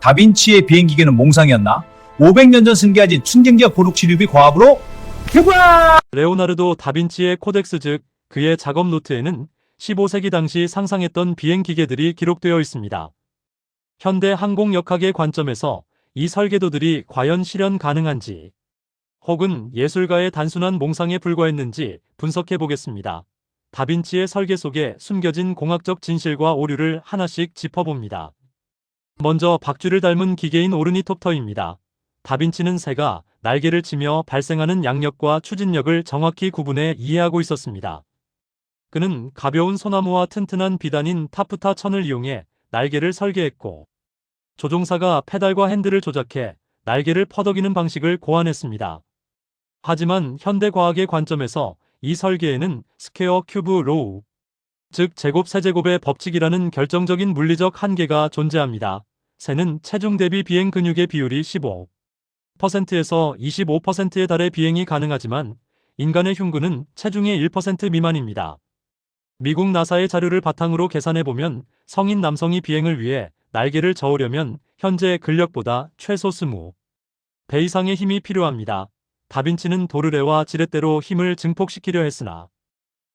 다빈치의 비행기계는 몽상이었나? 500년 전 승계하진 춘경기와 고룩치류비 과학으로 대박! 레오나르도 다빈치의 코덱스 즉 그의 작업 노트에는 15세기 당시 상상했던 비행 기계들이 기록되어 있습니다. 현대 항공역학의 관점에서 이 설계도들이 과연 실현 가능한지 혹은 예술가의 단순한 몽상에 불과했는지 분석해 보겠습니다. 다빈치의 설계 속에 숨겨진 공학적 진실과 오류를 하나씩 짚어봅니다. 먼저 박쥐를 닮은 기계인 오르니톱터입니다. 다빈치는 새가 날개를 치며 발생하는 양력과 추진력을 정확히 구분해 이해하고 있었습니다. 그는 가벼운 소나무와 튼튼한 비단인 타프타 천을 이용해 날개를 설계했고, 조종사가 페달과 핸들을 조작해 날개를 퍼덕이는 방식을 고안했습니다. 하지만 현대과학의 관점에서 이 설계에는 스퀘어 큐브 로우, 즉 제곱 세제곱의 법칙이라는 결정적인 물리적 한계가 존재합니다. 새는 체중 대비 비행 근육의 비율이 15%에서 25%에 달해 비행이 가능하지만 인간의 흉근은 체중의 1% 미만입니다. 미국 나사의 자료를 바탕으로 계산해보면 성인 남성이 비행을 위해 날개를 저으려면 현재 근력보다 최소 20배 이상의 힘이 필요합니다. 다빈치는 도르래와 지렛대로 힘을 증폭시키려 했으나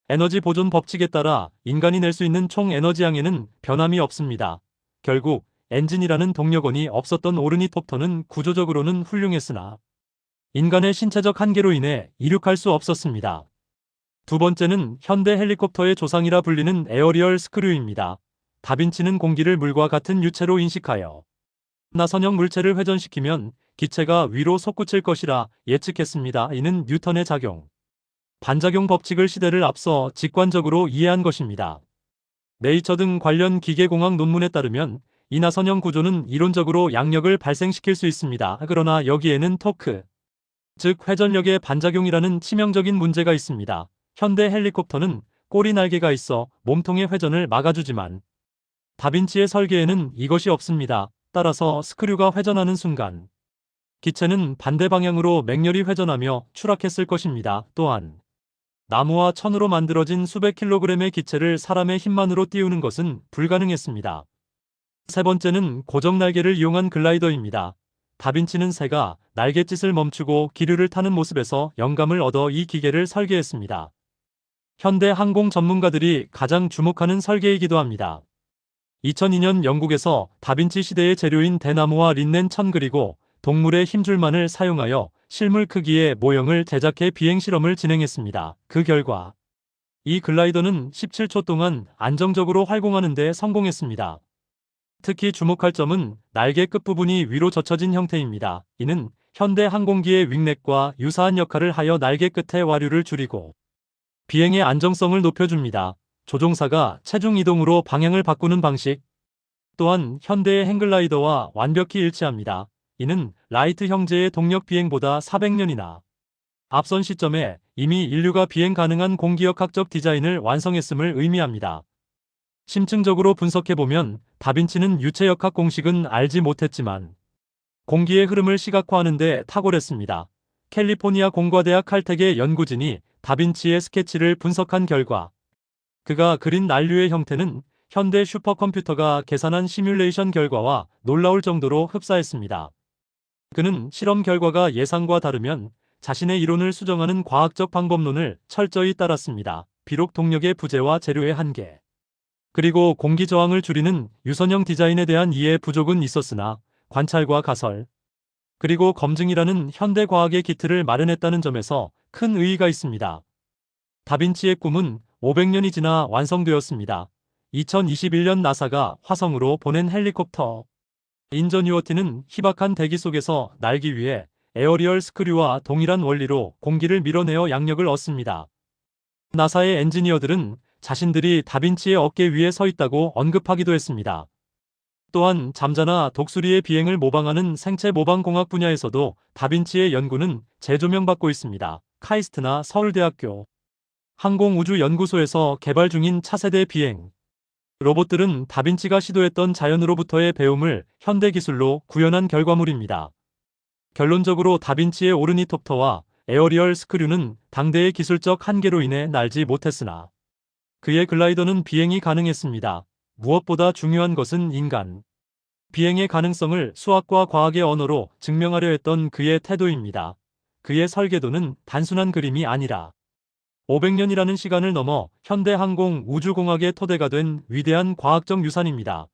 에너지 보존 법칙에 따라 인간이 낼 수 있는 총 에너지량에는 변함이 없습니다. 결국 엔진이라는 동력원이 없었던 오르니톱터는 구조적으로는 훌륭했으나 인간의 신체적 한계로 인해 이륙할 수 없었습니다. 두 번째는 현대 헬리콥터의 조상이라 불리는 에어리얼 스크류입니다. 다빈치는 공기를 물과 같은 유체로 인식하여 나선형 물체를 회전시키면 기체가 위로 솟구칠 것이라 예측했습니다. 이는 뉴턴의 작용, 반작용 법칙을 시대를 앞서 직관적으로 이해한 것입니다. 네이처 등 관련 기계공학 논문에 따르면 이 나선형 구조는 이론적으로 양력을 발생시킬 수 있습니다. 그러나 여기에는 토크, 즉 회전력의 반작용이라는 치명적인 문제가 있습니다. 현대 헬리콥터는 꼬리 날개가 있어 몸통의 회전을 막아주지만 다빈치의 설계에는 이것이 없습니다. 따라서 스크류가 회전하는 순간 기체는 반대 방향으로 맹렬히 회전하며 추락했을 것입니다. 또한 나무와 천으로 만들어진 수백 킬로그램의 기체를 사람의 힘만으로 띄우는 것은 불가능했습니다. 세 번째는 고정 날개를 이용한 글라이더입니다. 다빈치는 새가 날갯짓을 멈추고 기류를 타는 모습에서 영감을 얻어 이 기계를 설계했습니다. 현대 항공 전문가들이 가장 주목하는 설계이기도 합니다. 2002년 영국에서 다빈치 시대의 재료인 대나무와 린넨 천 그리고 동물의 힘줄만을 사용하여 실물 크기의 모형을 제작해 비행 실험을 진행했습니다. 그 결과 이 글라이더는 17초 동안 안정적으로 활공하는 데 성공했습니다. 특히 주목할 점은 날개 끝부분이 위로 젖혀진 형태입니다. 이는 현대 항공기의 윙넥과 유사한 역할을 하여 날개 끝의 와류를 줄이고 비행의 안정성을 높여줍니다. 조종사가 체중 이동으로 방향을 바꾸는 방식 또한 현대의 행글라이더와 완벽히 일치합니다. 이는 라이트 형제의 동력 비행보다 400년이나 앞선 시점에 이미 인류가 비행 가능한 공기역학적 디자인을 완성했음을 의미합니다. 심층적으로 분석해보면 다빈치는 유체역학 공식은 알지 못했지만 공기의 흐름을 시각화하는 데 탁월했습니다. 캘리포니아 공과대학 칼텍의 연구진이 다빈치의 스케치를 분석한 결과 그가 그린 난류의 형태는 현대 슈퍼컴퓨터가 계산한 시뮬레이션 결과와 놀라울 정도로 흡사했습니다. 그는 실험 결과가 예상과 다르면 자신의 이론을 수정하는 과학적 방법론을 철저히 따랐습니다. 비록 동력의 부재와 재료의 한계, 그리고 공기 저항을 줄이는 유선형 디자인에 대한 이해 부족은 있었으나 관찰과 가설, 그리고 검증이라는 현대 과학의 기틀을 마련했다는 점에서 큰 의의가 있습니다. 다빈치의 꿈은 500년이 지나 완성되었습니다. 2021년 나사가 화성으로 보낸 헬리콥터 인저뉴어티는 희박한 대기 속에서 날기 위해 에어리얼 스크류와 동일한 원리로 공기를 밀어내어 양력을 얻습니다. 나사의 엔지니어들은 자신들이 다빈치의 어깨 위에 서 있다고 언급하기도 했습니다. 또한 잠자나 독수리의 비행을 모방하는 생체 모방공학 분야에서도 다빈치의 연구는 재조명받고 있습니다. 카이스트나 서울대학교 항공우주연구소에서 개발 중인 차세대 비행 로봇들은 다빈치가 시도했던 자연으로부터의 배움을 현대 기술로 구현한 결과물입니다. 결론적으로 다빈치의 오르니톱터와 에어리얼 스크류는 당대의 기술적 한계로 인해 날지 못했으나 그의 글라이더는 비행이 가능했습니다. 무엇보다 중요한 것은 인간 비행의 가능성을 수학과 과학의 언어로 증명하려 했던 그의 태도입니다. 그의 설계도는 단순한 그림이 아니라 500년이라는 시간을 넘어 현대 항공 우주공학의 토대가 된 위대한 과학적 유산입니다.